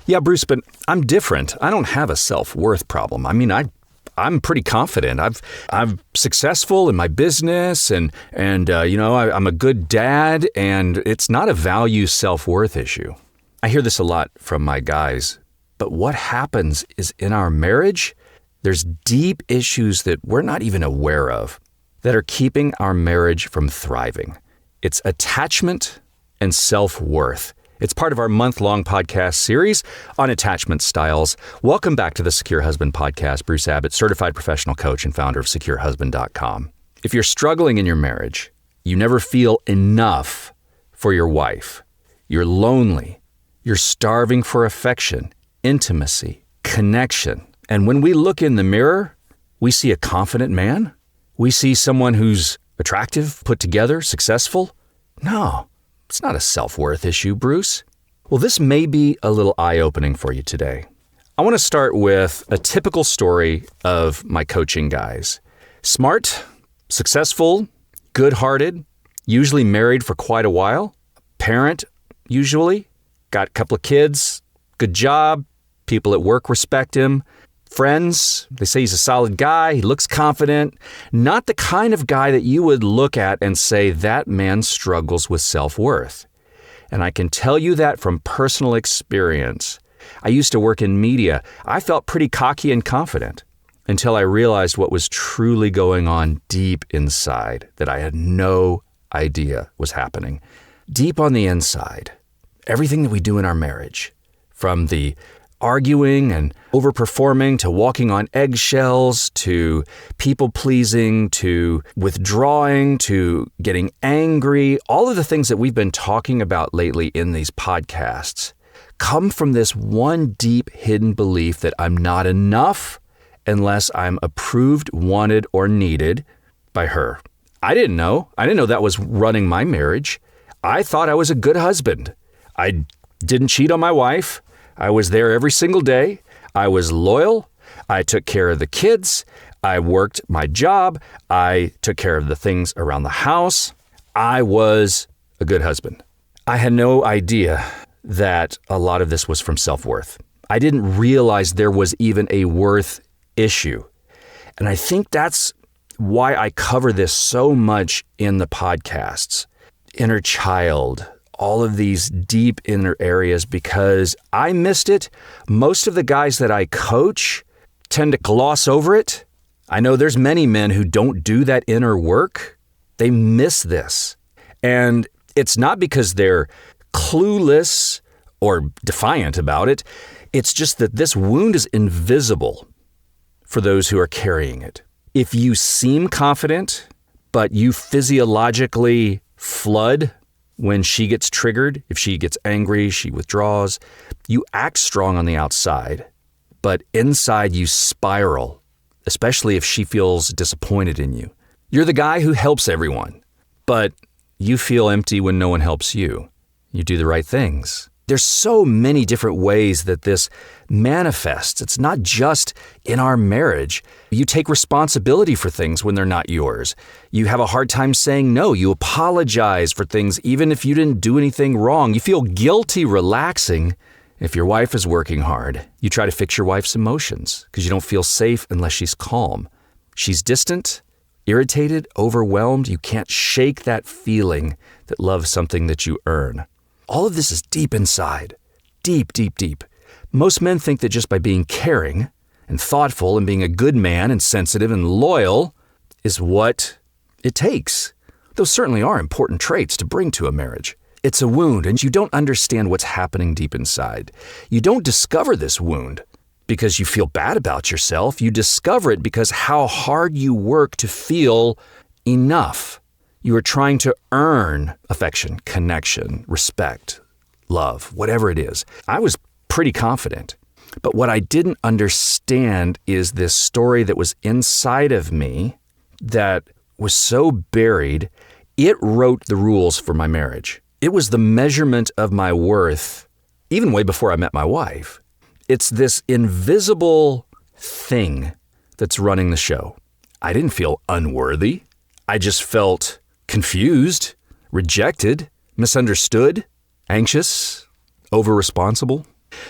Yeah, Bruce, but I'm different. I don't have a self-worth problem. I mean, I'm pretty confident. I'm successful in my business and I'm a good dad, and it's not a value self-worth issue. I hear this a lot from my guys, but what happens is in our marriage, there's deep issues that we're not even aware of that are keeping our marriage from thriving. It's attachment and self-worth. It's part of our month-long podcast series on attachment styles. Welcome back to the Secure Husband Podcast. Bruce Abbott, certified professional coach and founder of SecureHusband.com. If you're struggling in your marriage, you never feel enough for your wife, you're lonely, you're starving for affection, intimacy, connection. And when we look in the mirror, we see a confident man. We see someone who's attractive, put together, successful. No. It's not a self-worth issue, Bruce. Well, this may be a little eye-opening for you today. I want to start with a typical story of my coaching guys. Smart, successful, good-hearted, usually married for quite a while, parent, usually, got a couple of kids, good job, people at work respect him, friends, they say he's a solid guy, he looks confident, not the kind of guy that you would look at and say that man struggles with self-worth. And I can tell you that from personal experience. I used to work in media. I felt pretty cocky and confident until I realized what was truly going on deep inside that I had no idea was happening. Deep on the inside, everything that we do in our marriage, from the arguing and overperforming, to walking on eggshells, to people-pleasing, to withdrawing, to getting angry, all of the things that we've been talking about lately in these podcasts come from this one deep hidden belief that I'm not enough unless I'm approved, wanted, or needed by her. I didn't know that was running my marriage. I thought I was a good husband. I didn't cheat on my wife. I was there every single day. I was loyal. I took care of the kids. I worked my job. I took care of the things around the house. I was a good husband. I had no idea that a lot of this was from self-worth. I didn't realize there was even a worth issue. And I think that's why I cover this so much in the podcasts. Inner child, all of these deep inner areas, because I missed it. Most of the guys that I coach tend to gloss over it. I know there's many men who don't do that inner work. They miss this. And it's not because they're clueless or defiant about it. It's just that this wound is invisible for those who are carrying it. If you seem confident, but you physiologically flood when she gets triggered, if she gets angry, she withdraws, you act strong on the outside, but inside you spiral, especially if she feels disappointed in you. You're the guy who helps everyone, but you feel empty when no one helps you. You do the right things. There's so many different ways that this manifests. It's not just in our marriage. You take responsibility for things when they're not yours. You have a hard time saying no. You apologize for things even if you didn't do anything wrong. You feel guilty relaxing if your wife is working hard. You try to fix your wife's emotions because you don't feel safe unless she's calm. She's distant, irritated, overwhelmed. You can't shake that feeling that love's something that you earn. All of this is deep inside. Deep, deep, deep. Most men think that just by being caring and thoughtful and being a good man and sensitive and loyal is what it takes. Those certainly are important traits to bring to a marriage. It's a wound, and you don't understand what's happening deep inside. You don't discover this wound because you feel bad about yourself. You discover it because how hard you work to feel enough. You are trying to earn affection, connection, respect, love, whatever it is. I was pretty confident. But what I didn't understand is this story that was inside of me that was so buried, it wrote the rules for my marriage. It was the measurement of my worth, even way before I met my wife. It's this invisible thing that's running the show. I didn't feel unworthy. I just felt confused, rejected, misunderstood, anxious, over-responsible.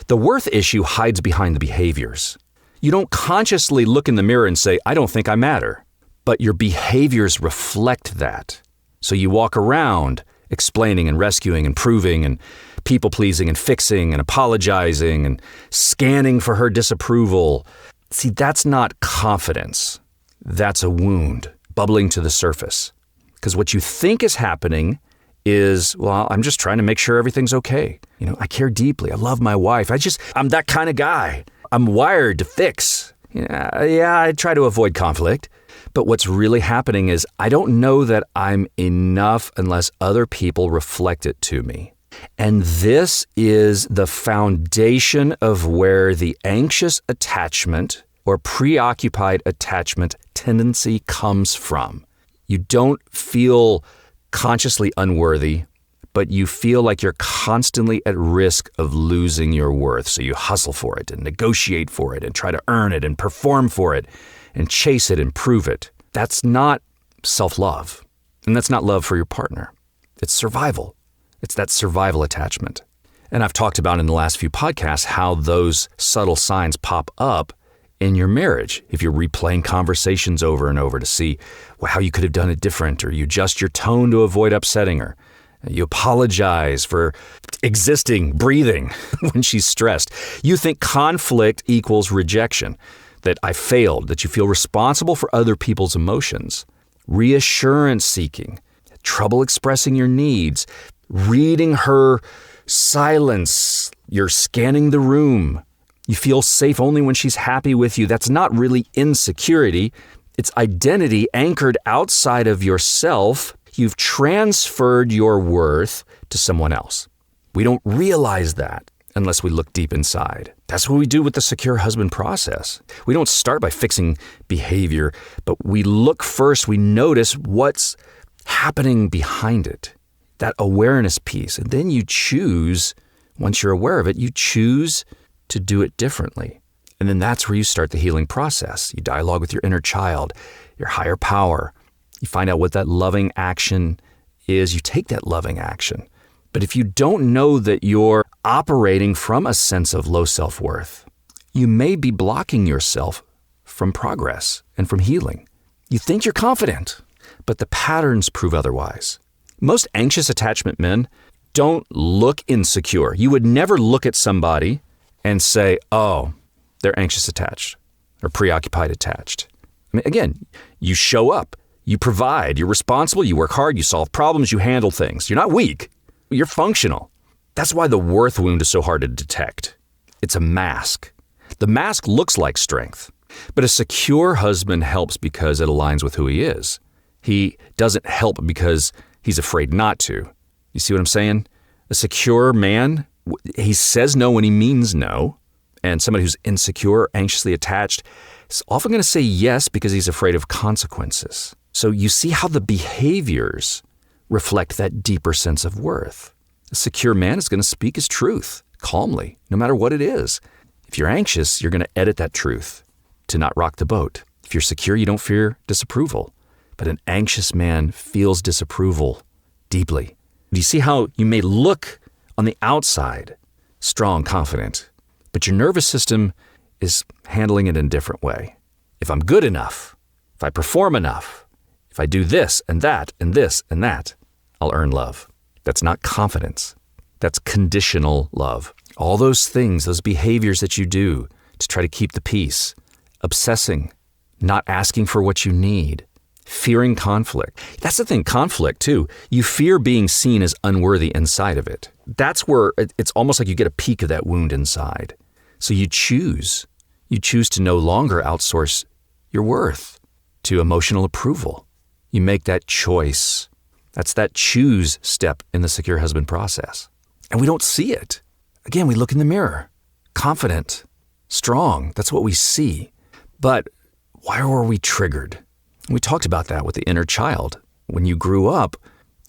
The worth issue hides behind the behaviors. You don't consciously look in the mirror and say, I don't think I matter. But your behaviors reflect that. So you walk around explaining and rescuing and proving and people-pleasing and fixing and apologizing and scanning for her disapproval. See, that's not confidence. That's a wound bubbling to the surface. Because what you think is happening is, well, I'm just trying to make sure everything's okay. I care deeply. I love my wife. I'm that kind of guy. I'm wired to fix. Yeah, I try to avoid conflict. But what's really happening is I don't know that I'm enough unless other people reflect it to me. And this is the foundation of where the anxious attachment or preoccupied attachment tendency comes from. You don't feel consciously unworthy, but you feel like you're constantly at risk of losing your worth. So you hustle for it and negotiate for it and try to earn it and perform for it and chase it and prove it. That's not self-love. And that's not love for your partner. It's survival. It's that survival attachment. And I've talked about in the last few podcasts how those subtle signs pop up in your marriage. If you're replaying conversations over and over to see how you could have done it different, or you adjust your tone to avoid upsetting her. You apologize for breathing when she's stressed. You think conflict equals rejection, that I failed, that you feel responsible for other people's emotions. Reassurance seeking, trouble expressing your needs, reading her silence. You're scanning the room. You feel safe only when she's happy with you. That's not really insecurity. It's identity anchored outside of yourself. You've transferred your worth to someone else. We don't realize that unless we look deep inside. That's what we do with the secure husband process. We don't start by fixing behavior, but we look first, we notice what's happening behind it, that awareness piece. And then you choose, once you're aware of it, you choose to do it differently. And then that's where you start the healing process. You dialogue with your inner child, your higher power. You find out what that loving action is. You take that loving action. But if you don't know that you're operating from a sense of low self-worth, you may be blocking yourself from progress and from healing. You think you're confident, but the patterns prove otherwise. Most anxious attachment men don't look insecure. You would never look at somebody and say, oh, they're anxious attached or preoccupied attached. I mean, again, you show up, you provide, you're responsible, you work hard, you solve problems, you handle things. You're not weak. You're functional. That's why the worth wound is so hard to detect. It's a mask. The mask looks like strength, but a secure husband helps because it aligns with who he is. He doesn't help because he's afraid not to. You see what I'm saying? A secure man, he says no when he means no. And somebody who's insecure, anxiously attached, is often going to say yes because he's afraid of consequences. So you see how the behaviors reflect that deeper sense of worth. A secure man is going to speak his truth calmly, no matter what it is. If you're anxious, you're going to edit that truth to not rock the boat. If you're secure, you don't fear disapproval. But an anxious man feels disapproval deeply. Do you see how you may look on the outside strong, confident, but your nervous system is handling it in a different way? If I'm good enough, if I perform enough, if I do this and that and this and that, I'll earn love. That's not confidence. That's conditional love. All those things, those behaviors that you do to try to keep the peace, obsessing, not asking for what you need, fearing conflict. That's the thing, conflict too. You fear being seen as unworthy inside of it. That's where it's almost like you get a peek of that wound inside. So you choose to no longer outsource your worth to emotional approval. You make that choice. That's that choose step in the secure husband process. And we don't see it. Again, we look in the mirror, confident, strong. That's what we see. But why were we triggered? We talked about that with the inner child. When you grew up,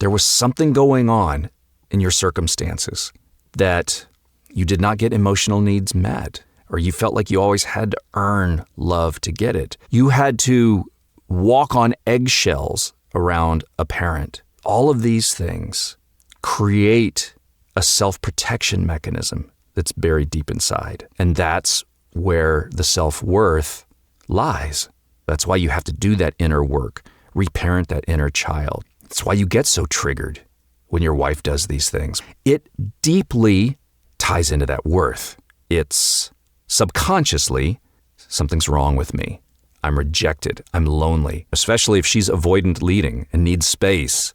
there was something going on in your circumstances that you did not get emotional needs met, or you felt like you always had to earn love to get it. You had to walk on eggshells around a parent. All of these things create a self-protection mechanism that's buried deep inside. And that's where the self-worth lies. That's why you have to do that inner work, reparent that inner child. That's why you get so triggered when your wife does these things. It deeply ties into that worth. It's subconsciously, something's wrong with me. I'm rejected. I'm lonely, especially if she's avoidant leading and needs space.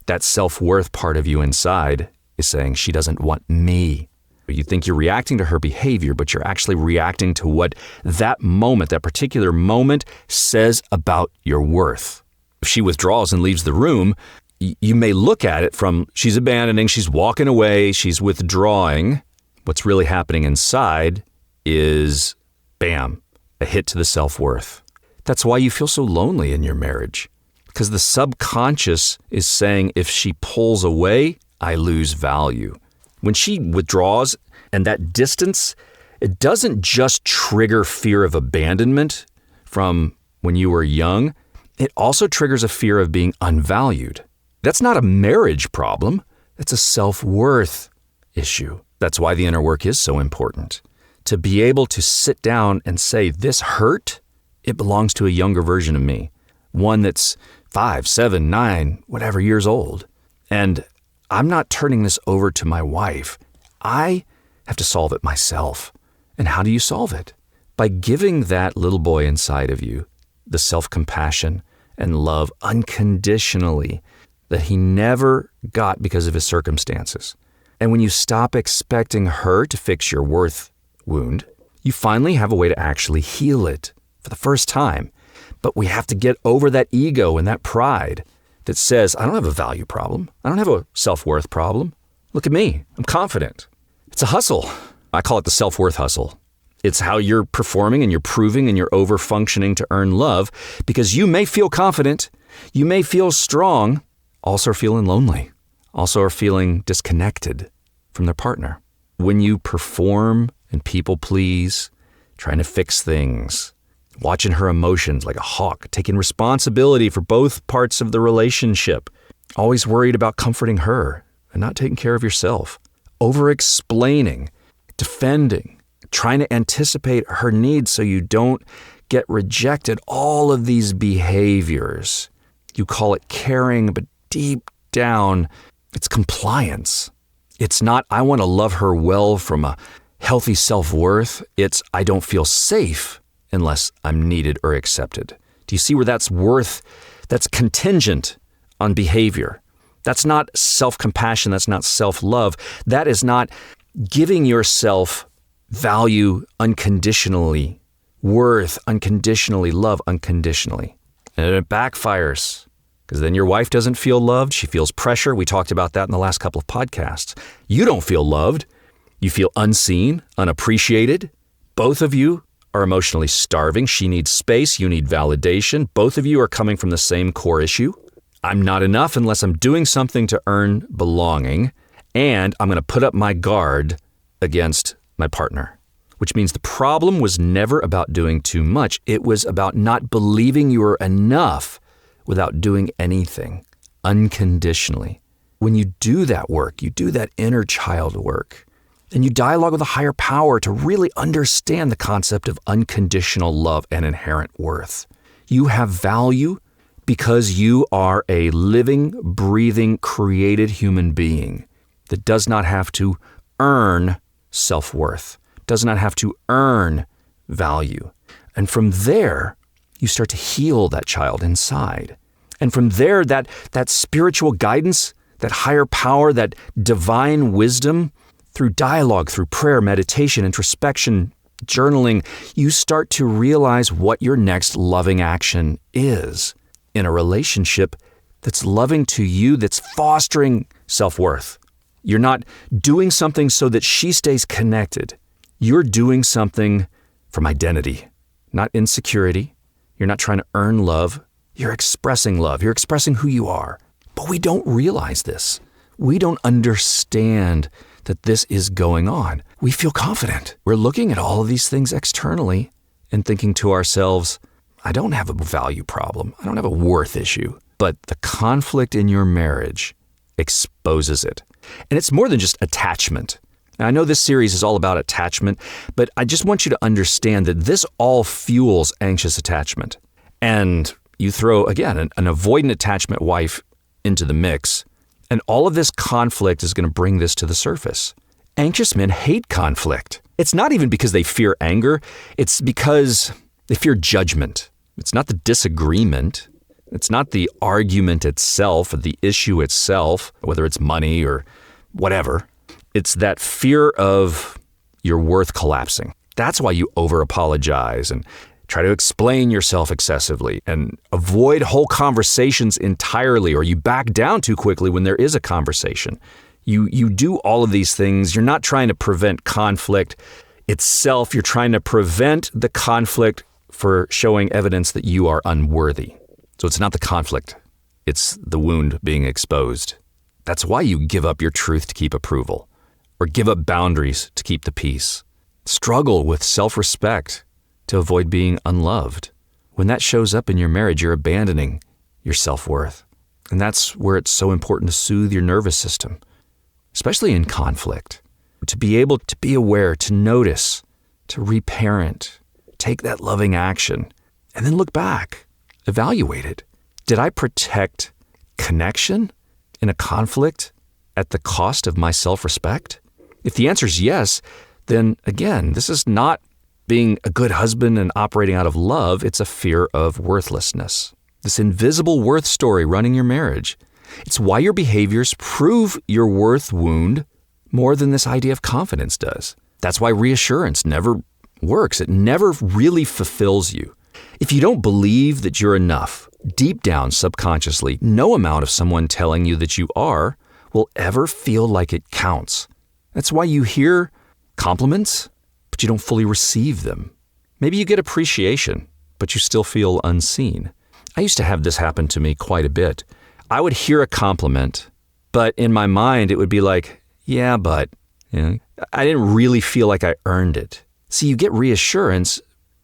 That self-worth part of you inside is saying she doesn't want me. You think you're reacting to her behavior, but you're actually reacting to what that moment, that particular moment, says about your worth. If she withdraws and leaves the room, you may look at it from she's abandoning, she's walking away, she's withdrawing. What's really happening inside is, bam, a hit to the self-worth. That's why you feel so lonely in your marriage, because the subconscious is saying if she pulls away, I lose value. When she withdraws and that distance, it doesn't just trigger fear of abandonment from when you were young. It also triggers a fear of being unvalued. That's not a marriage problem. It's a self-worth issue. That's why the inner work is so important. To be able to sit down and say, this hurt, it belongs to a younger version of me. One that's 5, 7, 9, whatever years old. And I'm not turning this over to my wife. I have to solve it myself. And how do you solve it? By giving that little boy inside of you the self-compassion and love unconditionally that he never got because of his circumstances. And when you stop expecting her to fix your worth wound, you finally have a way to actually heal it for the first time. But we have to get over that ego and that pride that says, I don't have a value problem. I don't have a self-worth problem. Look at me. I'm confident. It's a hustle. I call it the self-worth hustle. It's how you're performing and you're proving and you're over-functioning to earn love, because you may feel confident, you may feel strong, also are feeling lonely, also are feeling disconnected from their partner. When you perform and people please, trying to fix things, watching her emotions like a hawk, taking responsibility for both parts of the relationship, always worried about comforting her and not taking care of yourself, over-explaining, defending, trying to anticipate her needs so you don't get rejected, all of these behaviors. You call it caring, but deep down, it's compliance. It's not, I want to love her well from a healthy self-worth. It's, I don't feel safe unless I'm needed or accepted. Do you see where that's worth? That's contingent on behavior. That's not self-compassion. That's not self-love. That is not giving yourself value unconditionally, worth unconditionally, love unconditionally. And it backfires, because then your wife doesn't feel loved. She feels pressure. We talked about that in the last couple of podcasts. You don't feel loved. You feel unseen, unappreciated. Both of you are emotionally starving. She needs space. You need validation. Both of you are coming from the same core issue. I'm not enough unless I'm doing something to earn belonging, and I'm going to put up my guard against my partner, which means the problem was never about doing too much. It was about not believing you were enough without doing anything unconditionally. When you do that work, you do that inner child work, then you dialogue with a higher power to really understand the concept of unconditional love and inherent worth. You have value because you are a living, breathing, created human being that does not have to earn self-worth, does not have to earn value. And from there, you start to heal that child inside. And from there, that spiritual guidance, that higher power, that divine wisdom, through dialogue, through prayer, meditation, introspection, journaling, you start to realize what your next loving action is in a relationship that's loving to you, that's fostering self-worth. You're not doing something so that she stays connected. You're doing something from identity, not insecurity. You're not trying to earn love. You're expressing love. You're expressing who you are. But we don't realize this. We don't understand that this is going on. We feel confident. We're looking at all of these things externally and thinking to ourselves, I don't have a value problem. I don't have a worth issue. But the conflict in your marriage exposes it. And it's more than just attachment. Now, I know this series is all about attachment, but I just want you to understand that this all fuels anxious attachment. And you throw, again, an avoidant attachment wife into the mix, and all of this conflict is going to bring this to the surface. Anxious men hate conflict. It's not even because they fear anger. It's because they fear judgment. It's not the disagreement. It's not the argument itself or the issue itself, whether it's money or whatever. It's that fear of your worth collapsing. That's why you over-apologize and try to explain yourself excessively and avoid whole conversations entirely, or you back down too quickly when there is a conversation. You do all of these things. You're not trying to prevent conflict itself. You're trying to prevent the conflict for showing evidence that you are unworthy. So it's not the conflict. It's the wound being exposed. That's why you give up your truth to keep approval, or give up boundaries to keep the peace. Struggle with self-respect to avoid being unloved. When that shows up in your marriage, you're abandoning your self-worth. And that's where it's so important to soothe your nervous system, especially in conflict. To be able to be aware, to notice, to reparent, take that loving action, and then look back, evaluate it. Did I protect connection in a conflict at the cost of my self-respect? If the answer is yes, then again, this is not being a good husband and operating out of love. It's a fear of worthlessness. This invisible worth story running your marriage. It's why your behaviors prove your worth wound more than this idea of confidence does. That's why reassurance never works. It never really fulfills you. If you don't believe that you're enough, deep down subconsciously, no amount of someone telling you that you are will ever feel like it counts. That's why you hear compliments, but you don't fully receive them. Maybe you get appreciation, but you still feel unseen. I used to have this happen to me quite a bit. I would hear a compliment, but in my mind, it would be like, yeah, but, I didn't really feel like I earned it. See, you get reassurance,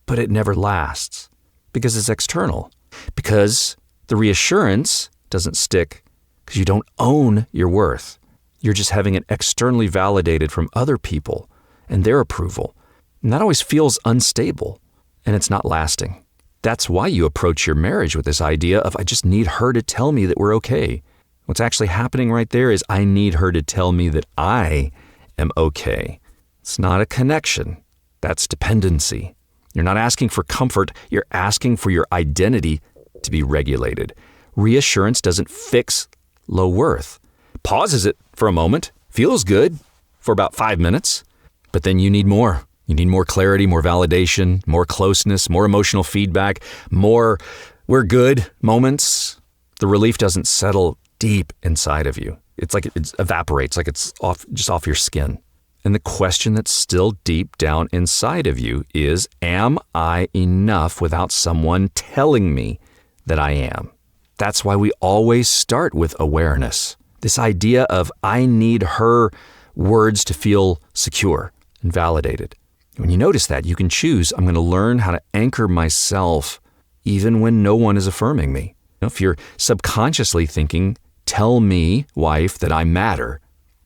but it never lasts because it's external. Because the reassurance doesn't stick because you don't own your worth. You're just having it externally validated from other people and their approval. And that always feels unstable, and it's not lasting. That's why you approach your marriage with this idea of, I just need her to tell me that we're okay. What's actually happening right there is I need her to tell me that I am okay. It's not a connection. That's dependency. You're not asking for comfort. You're asking for your identity to be regulated. Reassurance doesn't fix low worth. Pauses it for a moment, feels good for about 5 minutes, but then you need more. You need more clarity, more validation, more closeness, more emotional feedback, more we're good moments. The relief doesn't settle deep inside of you. It's like it evaporates, like it's off your skin. And the question that's still deep down inside of you is, am I enough without someone telling me that I am? That's why we always start with awareness. This idea of I need her words to feel secure and validated. When you notice that, you can choose, I'm going to learn how to anchor myself even when no one is affirming me. If you're subconsciously thinking, tell me, wife, that I matter,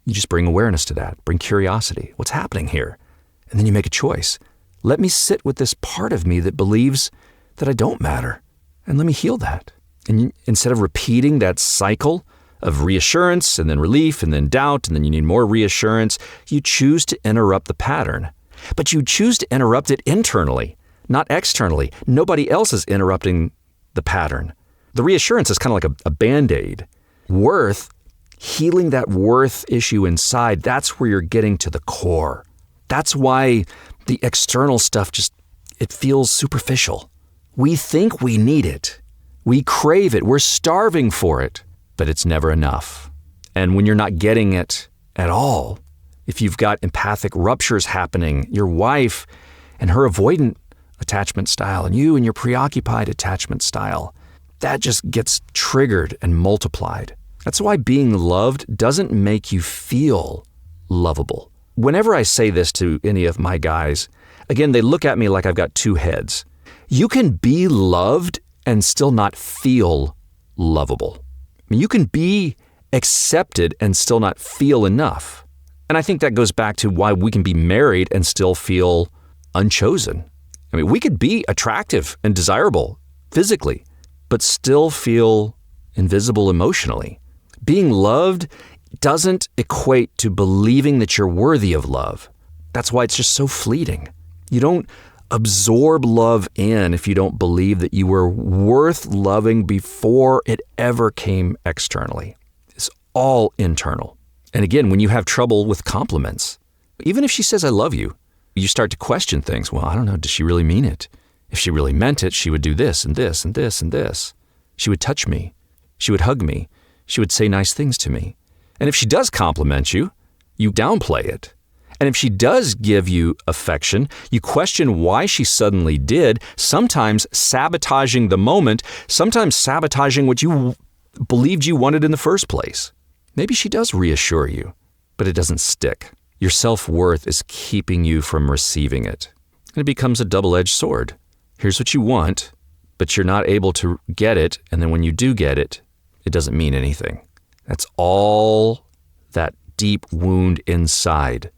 you just bring awareness to that, bring curiosity. What's happening here? And then you make a choice. Let me sit with this part of me that believes that I don't matter, and let me heal that. And instead of repeating that cycle of reassurance and then relief and then doubt and then you need more reassurance, you choose to interrupt the pattern. But you choose to interrupt it internally, not externally. Nobody else is interrupting the pattern. The reassurance is kind of like a Band-Aid. Worth, healing that worth issue inside, that's where you're getting to the core. That's why the external stuff it feels superficial. We think we need it. We crave it. We're starving for it, but it's never enough. And when you're not getting it at all, if you've got empathic ruptures happening, your wife and her avoidant attachment style and you and your preoccupied attachment style, that just gets triggered and multiplied. That's why being loved doesn't make you feel lovable. Whenever I say this to any of my guys, again, they look at me like I've got two heads. You can be loved and still not feel lovable. I mean, you can be accepted and still not feel enough. And I think that goes back to why we can be married and still feel unchosen. I mean, we could be attractive and desirable physically, but still feel invisible emotionally. Being loved doesn't equate to believing that you're worthy of love. That's why it's just so fleeting. You don't absorb love in if you don't believe that you were worth loving before it ever came externally. It's all internal. And again, when you have trouble with compliments, even if she says, I love you, you start to question things. Well, I don't know, does she really mean it? If she really meant it, she would do this and this and this and this. She would touch me. She would hug me. She would say nice things to me. And if she does compliment you, you downplay it. And if she does give you affection, you question why she suddenly did, sometimes sabotaging the moment, sometimes sabotaging what you believed you wanted in the first place. Maybe she does reassure you, but it doesn't stick. Your self-worth is keeping you from receiving it. And it becomes a double-edged sword. Here's what you want, but you're not able to get it, and then when you do get it, it doesn't mean anything. That's all that deep wound inside.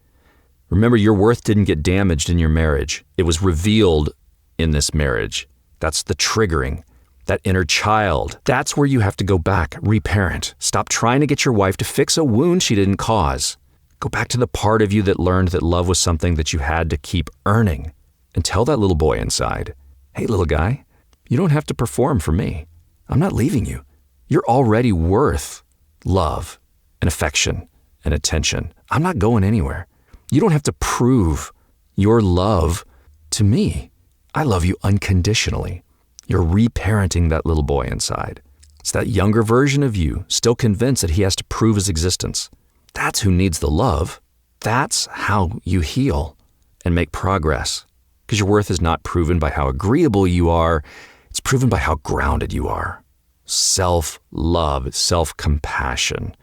Remember, your worth didn't get damaged in your marriage. It was revealed in this marriage. That's the triggering, that inner child. That's where you have to go back, reparent. Stop trying to get your wife to fix a wound she didn't cause. Go back to the part of you that learned that love was something that you had to keep earning. And tell that little boy inside, hey, little guy, you don't have to perform for me. I'm not leaving you. You're already worth love and affection and attention. I'm not going anywhere. You don't have to prove your love to me. I love you unconditionally. You're reparenting that little boy inside. It's that younger version of you, still convinced that he has to prove his existence. That's who needs the love. That's how you heal and make progress. Because your worth is not proven by how agreeable you are. It's proven by how grounded you are. Self-love, self-compassion.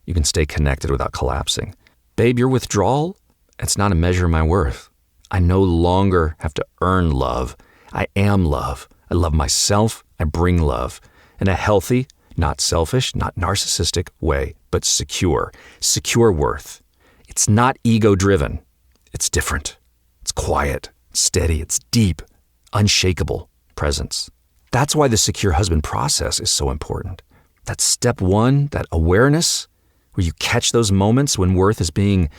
You can stay connected without collapsing. Babe, your withdrawal, it's not a measure of my worth. I no longer have to earn love. I am love. I love myself. I bring love in a healthy, not selfish, not narcissistic way, but secure worth. It's not ego-driven. It's different. It's quiet, it's steady, it's deep, unshakable presence. That's why the secure husband process is so important. That's step one, that awareness, where you catch those moments when worth is being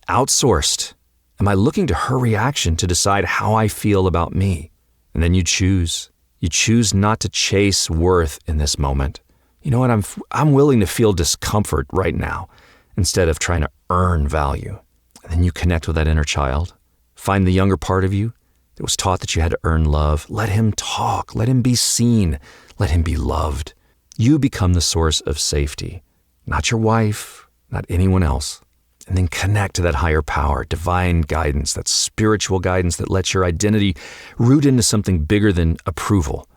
outsourced. Am I looking to her reaction to decide how I feel about me? And then you choose. You choose not to chase worth in this moment. You know what? I'm willing to feel discomfort right now instead of trying to earn value. And then you connect with that inner child. Find the younger part of you that was taught that you had to earn love. Let him talk. Let him be seen. Let him be loved. You become the source of safety, not your wife, not anyone else. And then connect to that higher power, divine guidance, that spiritual guidance that lets your identity root into something bigger than approval.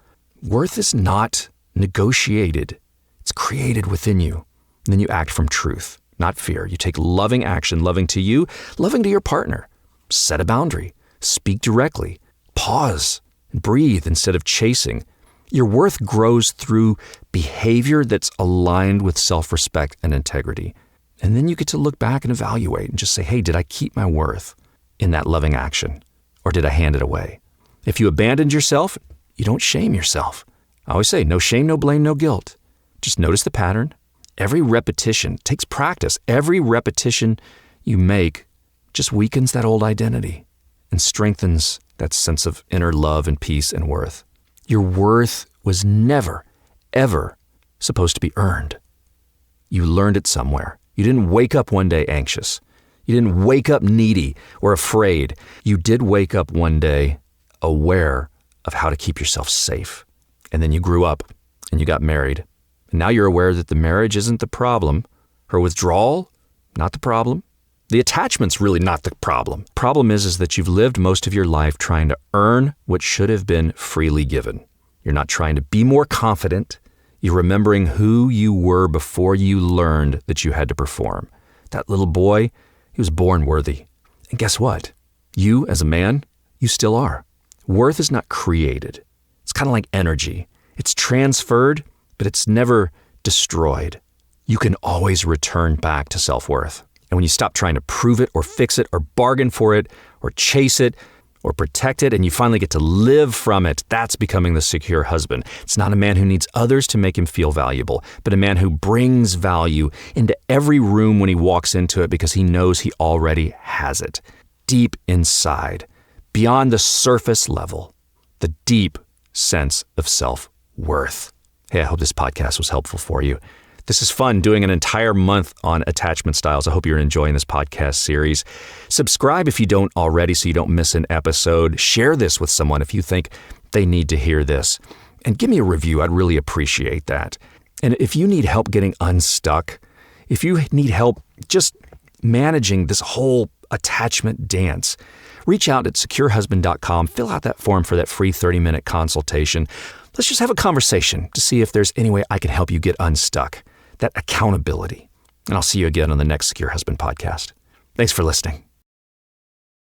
Worth is not negotiated. It's created within you. And then you act from truth, not fear. You take loving action, loving to you, loving to your partner. Set a boundary. Speak directly. Pause and breathe instead of chasing. Your worth grows through behavior that's aligned with self-respect and integrity. And then you get to look back and evaluate and just say, hey, did I keep my worth in that loving action? Or did I hand it away? If you abandoned yourself, you don't shame yourself. I always say, no shame, no blame, no guilt. Just notice the pattern. Every repetition takes practice. Every repetition you make just weakens that old identity and strengthens that sense of inner love and peace and worth. Your worth was never, ever supposed to be earned. You learned it somewhere. You didn't wake up one day anxious. You didn't wake up needy or afraid. You did wake up one day aware of how to keep yourself safe. And then you grew up and you got married. And now you're aware that the marriage isn't the problem. Her withdrawal, not the problem. The attachment's really not the problem. Problem is that you've lived most of your life trying to earn what should have been freely given. You're not trying to be more confident. You're remembering who you were before you learned that you had to perform. That little boy, he was born worthy. And guess what? You, as a man, you still are. Worth is not created. It's kind of like energy. It's transferred, but it's never destroyed. You can always return back to self-worth. And when you stop trying to prove it or fix it or bargain for it or chase it or protect it, and you finally get to live from it, that's becoming the secure husband. It's not a man who needs others to make him feel valuable, but a man who brings value into every room when he walks into it because he knows he already has it. Deep inside, beyond the surface level, the deep sense of self-worth. Hey, I hope this podcast was helpful for you. This is fun, doing an entire month on attachment styles. I hope you're enjoying this podcast series. Subscribe if you don't already so you don't miss an episode. Share this with someone if you think they need to hear this. And give me a review. I'd really appreciate that. And if you need help getting unstuck, if you need help just managing this whole attachment dance, reach out at securehusband.com. Fill out that form for that free 30-minute consultation. Let's just have a conversation to see if there's any way I can help you get unstuck. That accountability. And I'll see you again on the next Secure Husband podcast. Thanks for listening.